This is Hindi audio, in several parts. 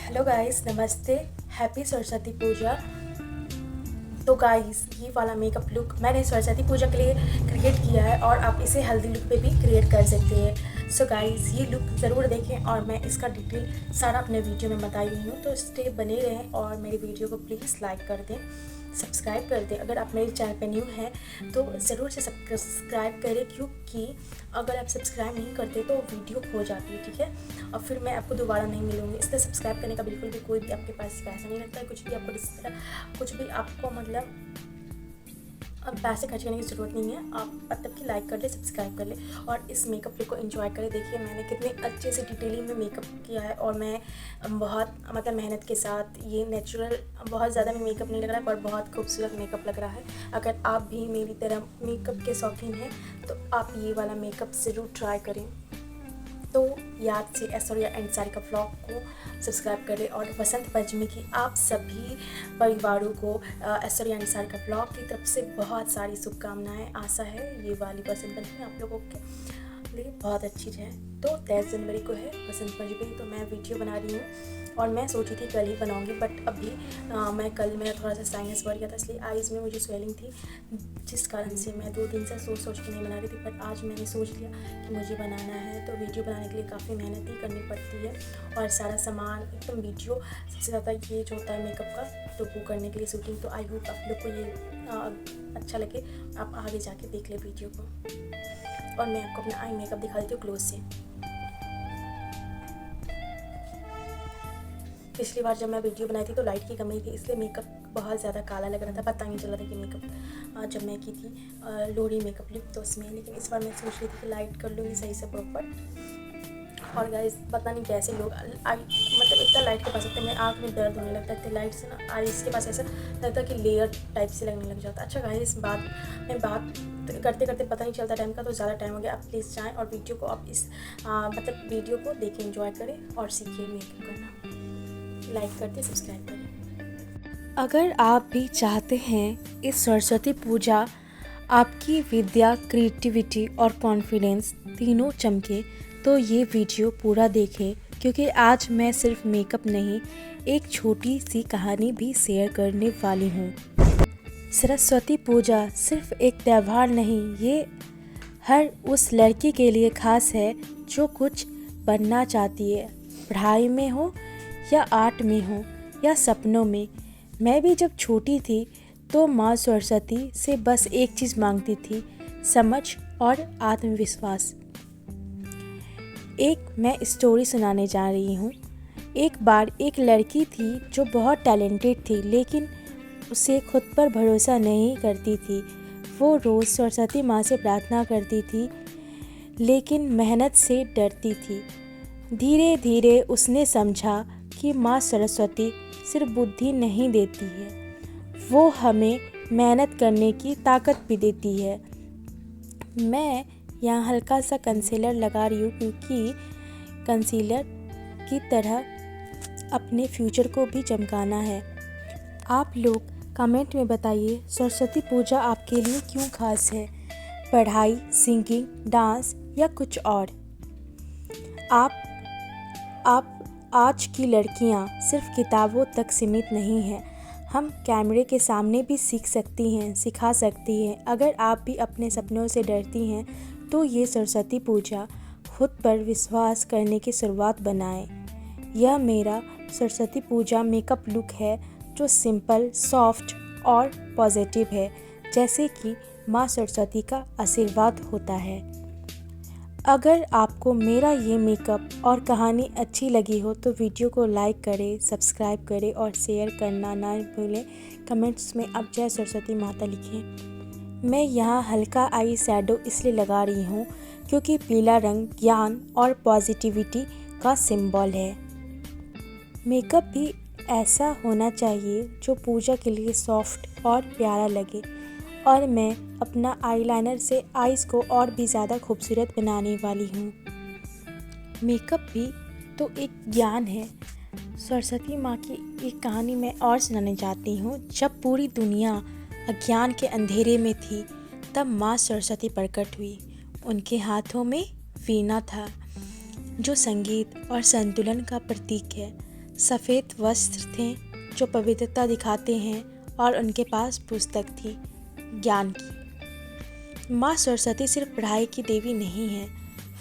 हेलो गाइस, नमस्ते। हैप्पी सरस्वती पूजा। तो गाइस, ये वाला मेकअप लुक मैंने सरस्वती पूजा के लिए क्रिएट किया है और आप इसे हल्दी लुक पे भी क्रिएट कर सकते हैं। सो गाइस, ये लुक ज़रूर देखें और मैं इसका डिटेल सारा अपने वीडियो में बताई हुई हूँ। तो स्टे बने रहें और मेरी वीडियो को प्लीज़ लाइक कर दें, सब्सक्राइब कर दें। अगर आप मेरे चैनल पे न्यू हैं तो ज़रूर से सब्सक्राइब करें, क्योंकि अगर आप सब्सक्राइब नहीं करते तो वीडियो खो जाती है, ठीक है, और फिर मैं आपको दोबारा नहीं मिलूँगी। इसलिए सब्सक्राइब करने का बिल्कुल भी कोई भी आपके पास पैसा नहीं लगता है, कुछ भी आपको मतलब अब पैसे खर्च करने की ज़रूरत नहीं है। आप मतलब कि लाइक कर ले, सब्सक्राइब कर ले और इस मेकअप लुक को एंजॉय करें। देखिए मैंने कितने अच्छे से डिटेलिंग में मेकअप किया है और मैं बहुत मतलब मेहनत के साथ, ये नेचुरल बहुत ज़्यादा में मेकअप नहीं लग रहा है पर बहुत खूबसूरत मेकअप लग रहा है। अगर आप भी मेरी तरह मेकअप के शौकीन हैं तो आप ये वाला मेकअप ज़रूर ट्राई करें। तो याद से ऐश्वर्या एंड सारिका व्लॉग को सब्सक्राइब करें और वसंत पंचमी की आप सभी परिवारों को ऐश्वर्या एंड सारिका व्लॉग की तरफ से बहुत सारी शुभकामनाएं। आशा है ये वाली वसंत पंचमी आप लोगों के लिए बहुत अच्छी है। तो 23 जनवरी को है वसंत पंचमी, तो मैं वीडियो बना रही हूँ और मैं सोची थी कल ही बनाऊंगी, बट अभी कल मेरा थोड़ा सा साइनस बढ़ गया था, इसलिए आईज़ में मुझे स्वेलिंग थी, जिस कारण से मैं 2 दिन से सोच के नहीं बना रही थी। बट आज मैंने सोच लिया कि मुझे बनाना है, तो वीडियो बनाने के लिए काफ़ी मेहनत ही करनी पड़ती है और सारा सामान एकदम वीडियो सबसे ज़्यादा ये जो होता है मेकअप का, तो वो करने के लिए शूटिंग। तो आई होप आप लोग को ये अच्छा लगे, आप आगे जाके देख ले वीडियो को। और मैं आपको अपना आई मेकअप दिखा देती हूँ क्लोज से। पिछली बार जब मैं वीडियो बनाई थी तो लाइट की कमी थी, इसलिए मेकअप बहुत ज़्यादा काला लग रहा था, पता नहीं चल रहा था कि मेकअप जब मैं की थी लोहड़ी मेकअप लुक तो उसमें। लेकिन इस बार मैं सोच रही थी कि लाइट कर लूँगी सही से प्रॉपर। और गाइस पता नहीं कैसे लोग मतलब इतना लाइट के पास होते हैं, मेरे आँख में दर्द होने लगता है लाइट से ना। आईज के पास ऐसा लगता है कि लेयर टाइप से लगने लग जाता है। अच्छा गाइस, बात करते करते पता नहीं चलता टाइम का, तो ज़्यादा टाइम हो गया। आप प्लीज़ जाएँ और वीडियो को आप मतलब वीडियो को देखें, एंजॉय करें और सीखिए मेकअप करना। लाइक कर दें, सब्सक्राइब करें। अगर आप भी चाहते हैं इस सरस्वती पूजा आपकी विद्या, क्रिएटिविटी और कॉन्फिडेंस तीनों चमके, तो ये वीडियो पूरा देखें, क्योंकि आज मैं सिर्फ मेकअप नहीं, एक छोटी सी कहानी भी शेयर करने वाली हूँ। सरस्वती पूजा सिर्फ एक त्यौहार नहीं, ये हर उस लड़की के लिए खास है जो कुछ बनना चाहती है, पढ़ाई में हो या आर्ट में हो या सपनों में। मैं भी जब छोटी थी तो माँ सरस्वती से बस एक चीज़ मांगती थी, समझ और आत्मविश्वास। एक मैं स्टोरी सुनाने जा रही हूँ। एक बार एक लड़की थी जो बहुत टैलेंटेड थी, लेकिन उसे खुद पर भरोसा नहीं करती थी। वो रोज़ सरस्वती माँ से प्रार्थना करती थी, लेकिन मेहनत से डरती थी। धीरे धीरे उसने समझा कि माँ सरस्वती सिर्फ बुद्धि नहीं देती है, वो हमें मेहनत करने की ताकत भी देती है। मैं यहाँ हल्का सा कंसीलर लगा रही हूँ, क्योंकि कंसीलर की तरह अपने फ्यूचर को भी चमकाना है। आप लोग कमेंट में बताइए सरस्वती पूजा आपके लिए क्यों खास है, पढ़ाई, सिंगिंग, डांस या कुछ और। आप आज की लड़कियां सिर्फ किताबों तक सीमित नहीं हैं, हम कैमरे के सामने भी सीख सकती हैं, सिखा सकती हैं। अगर आप भी अपने सपनों से डरती हैं तो ये सरस्वती पूजा खुद पर विश्वास करने की शुरुआत बनाएं। यह मेरा सरस्वती पूजा मेकअप लुक है जो सिंपल, सॉफ्ट और पॉजिटिव है, जैसे कि माँ सरस्वती का आशीर्वाद होता है। अगर आपको मेरा ये मेकअप और कहानी अच्छी लगी हो तो वीडियो को लाइक करें, सब्सक्राइब करें और शेयर करना ना भूलें। कमेंट्स में आप जय सरस्वती माता लिखें। मैं यहाँ हल्का आई शैडो इसलिए लगा रही हूँ क्योंकि पीला रंग ज्ञान और पॉजिटिविटी का सिंबल है। मेकअप भी ऐसा होना चाहिए जो पूजा के लिए सॉफ्ट और प्यारा लगे, और मैं अपना आईलाइनर से आईज़ को और भी ज़्यादा खूबसूरत बनाने वाली हूँ। मेकअप भी तो एक ज्ञान है। सरस्वती माँ की एक कहानी मैं और सुनाने चाहती हूँ। जब पूरी दुनिया अज्ञान के अंधेरे में थी, तब माँ सरस्वती प्रकट हुई। उनके हाथों में वीणा था, जो संगीत और संतुलन का प्रतीक है। सफ़ेद वस्त्र थे जो पवित्रता दिखाते हैं और उनके पास पुस्तक थी ज्ञान की। माँ सरस्वती सिर्फ पढ़ाई की देवी नहीं है,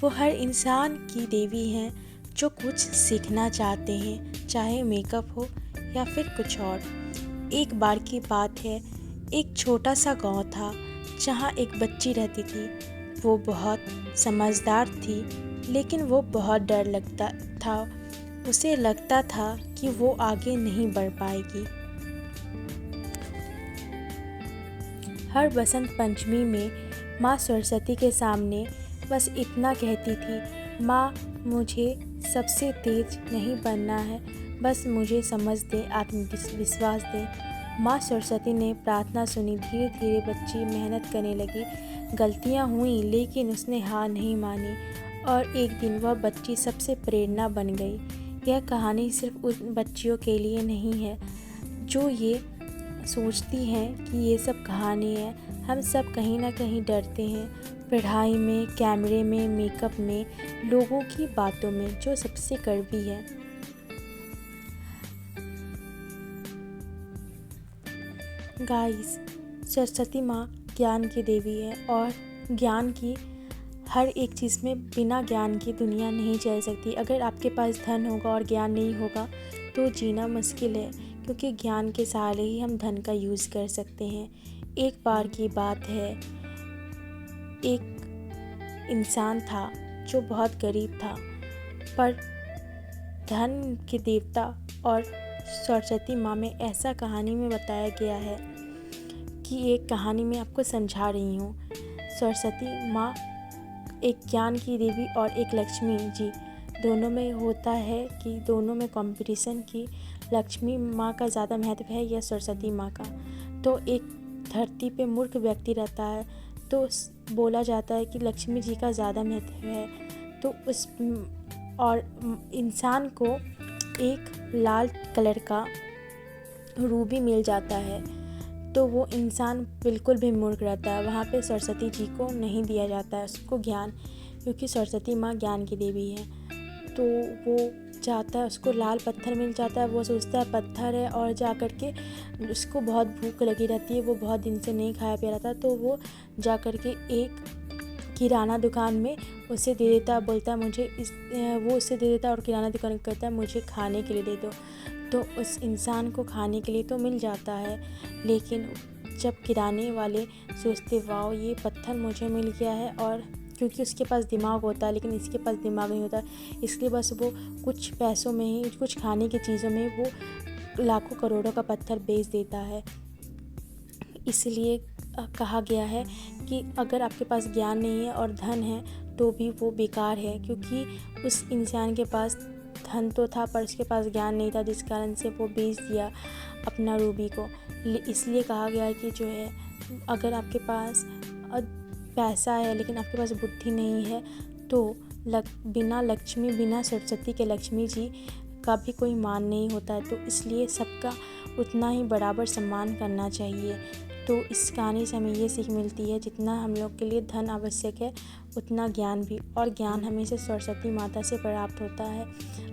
वो हर इंसान की देवी हैं जो कुछ सीखना चाहते हैं, चाहे मेकअप हो या फिर कुछ और। एक बार की बात है, एक छोटा सा गांव था जहां एक बच्ची रहती थी। वो बहुत समझदार थी, लेकिन वो बहुत डर लगता था। उसे लगता था कि वो आगे नहीं बढ़ पाएगी। हर बसंत पंचमी में माँ सरस्वती के सामने बस इतना कहती थी, माँ मुझे सबसे तेज नहीं बनना है, बस मुझे समझ दे, आत्मविश्वास दे। माँ सरस्वती ने प्रार्थना सुनी। धीरे धीरे बच्ची मेहनत करने लगी। गलतियाँ हुई लेकिन उसने हार नहीं मानी और एक दिन वह बच्ची सबसे प्रेरणा बन गई। यह कहानी सिर्फ उन बच्चियों के लिए नहीं है जो ये सोचती हैं कि ये सब कहानी है। हम सब कहीं ना कहीं डरते हैं, पढ़ाई में, कैमरे में, मेकअप में, लोगों की बातों में, जो सबसे कड़वी है। गाइस, सरस्वती माँ ज्ञान की देवी है और ज्ञान की हर एक चीज़ में बिना ज्ञान की दुनिया नहीं चल सकती। अगर आपके पास धन होगा और ज्ञान नहीं होगा तो जीना मुश्किल है, क्योंकि ज्ञान के सहारे ही हम धन का यूज़ कर सकते हैं। एक बार की बात है, एक इंसान था जो बहुत गरीब था, पर धन के देवता और सरस्वती माँ में ऐसा कहानी में बताया गया है कि एक कहानी में आपको समझा रही हूँ। सरस्वती माँ एक ज्ञान की देवी और एक लक्ष्मी जी, दोनों में होता है कि दोनों में कंपटीशन की लक्ष्मी माँ का ज़्यादा महत्व है या सरस्वती माँ का। तो एक धरती पे मूर्ख व्यक्ति रहता है तो बोला जाता है कि लक्ष्मी जी का ज़्यादा महत्व है। तो उस और इंसान को एक लाल कलर का रूबी मिल जाता है, तो वो इंसान बिल्कुल भी मूर्ख रहता है। वहाँ पे सरस्वती जी को नहीं दिया जाता है उसको ज्ञान, क्योंकि सरस्वती माँ ज्ञान की देवी है। तो वो जाता है, उसको लाल पत्थर मिल जाता है। वो सोचता है पत्थर है, और जा कर के उसको बहुत भूख लगी रहती है, वो बहुत दिन से नहीं खाया पिया रहता। तो वो जा कर के एक किराना दुकान में उसे दे देता, बोलता है मुझे वो उसे दे देता और किराना दुकान कहता है मुझे खाने के लिए दे दो। तो उस इंसान को खाने के लिए तो मिल जाता है, लेकिन जब किराने वाले सोचते वाओ ये पत्थर मुझे मिल गया है, और क्योंकि उसके पास दिमाग होता है लेकिन इसके पास दिमाग नहीं होता, इसलिए बस वो कुछ पैसों में ही, कुछ खाने की चीज़ों में वो लाखों करोड़ों का पत्थर बेच देता है। इसलिए कहा गया है कि अगर आपके पास ज्ञान नहीं है और धन है तो भी वो बेकार है, क्योंकि उस इंसान के पास धन तो था पर उसके पास ज्ञान नहीं था, जिस कारण से वो बेच दिया अपना रूबी को। इसलिए कहा गया है कि जो है, अगर आपके पास पैसा है लेकिन आपके पास बुद्धि नहीं है तो बिना लक्ष्मी, बिना सरस्वती के लक्ष्मी जी का भी कोई मान नहीं होता है। तो इसलिए सबका उतना ही बराबर सम्मान करना चाहिए। तो इस कहानी से हमें ये सीख मिलती है, जितना हम लोग के लिए धन आवश्यक है उतना ज्ञान भी, और ज्ञान हमेशा सरस्वती माता से प्राप्त होता है।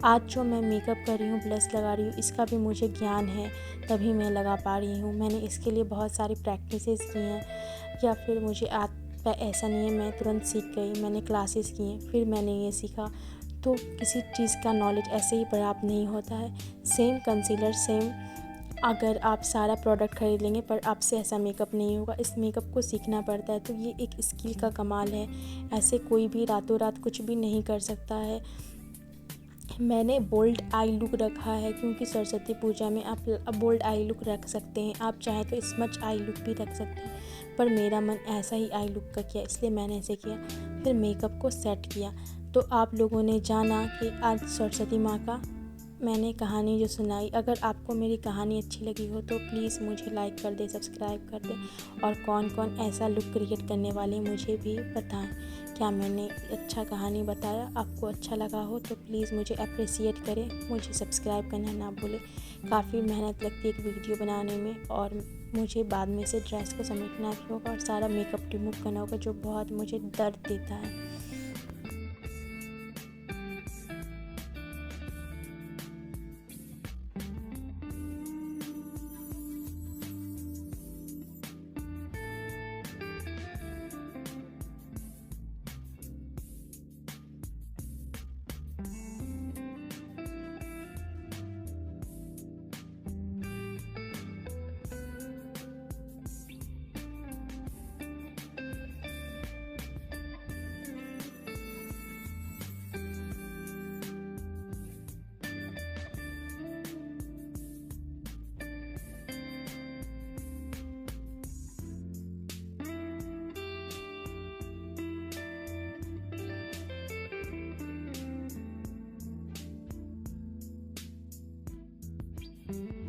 आज जो मैं मेकअप कर रही हूँ, ब्लश लगा रही हूँ, इसका भी मुझे ज्ञान है तभी मैं लगा पा रही हूँ। मैंने इसके लिए बहुत सारी प्रैक्टिसेस की हैं, या फिर मुझे ऐसा नहीं है मैं तुरंत सीख गई, मैंने क्लासेस की हैं फिर मैंने ये सीखा। तो किसी चीज़ का नॉलेज ऐसे ही प्राप्त नहीं होता है। सेम कंसीलर, सेम अगर आप सारा प्रोडक्ट खरीद लेंगे पर आपसे ऐसा मेकअप नहीं होगा। इस मेकअप को सीखना पड़ता है, तो ये एक स्किल का कमाल है। ऐसे कोई भी रातों रात कुछ भी नहीं कर सकता है। मैंने बोल्ड आई लुक रखा है क्योंकि सरस्वती पूजा में आप बोल्ड आई लुक रख सकते हैं, आप चाहें तो स्मच आई लुक भी रख सकते हैं, पर मेरा मन ऐसा ही आई लुक का किया, इसलिए मैंने ऐसे किया। फिर मेकअप को सेट किया। तो आप लोगों ने जाना कि आज सरस्वती माँ का मैंने कहानी जो सुनाई। अगर आपको मेरी कहानी अच्छी लगी हो तो प्लीज़ मुझे लाइक कर दे, सब्सक्राइब कर दे, और कौन कौन ऐसा लुक क्रिएट करने वाले मुझे भी बताएं। क्या मैंने अच्छा कहानी बताया, आपको अच्छा लगा हो तो प्लीज़ मुझे अप्रिसिएट करें, मुझे सब्सक्राइब करना ना भूलें। काफ़ी मेहनत लगती है एक वीडियो बनाने में, और मुझे बाद में से ड्रेस को समेटना भी होगा और सारा मेकअप रिमूव करना होगा, जो बहुत मुझे दर्द देता है। बाय।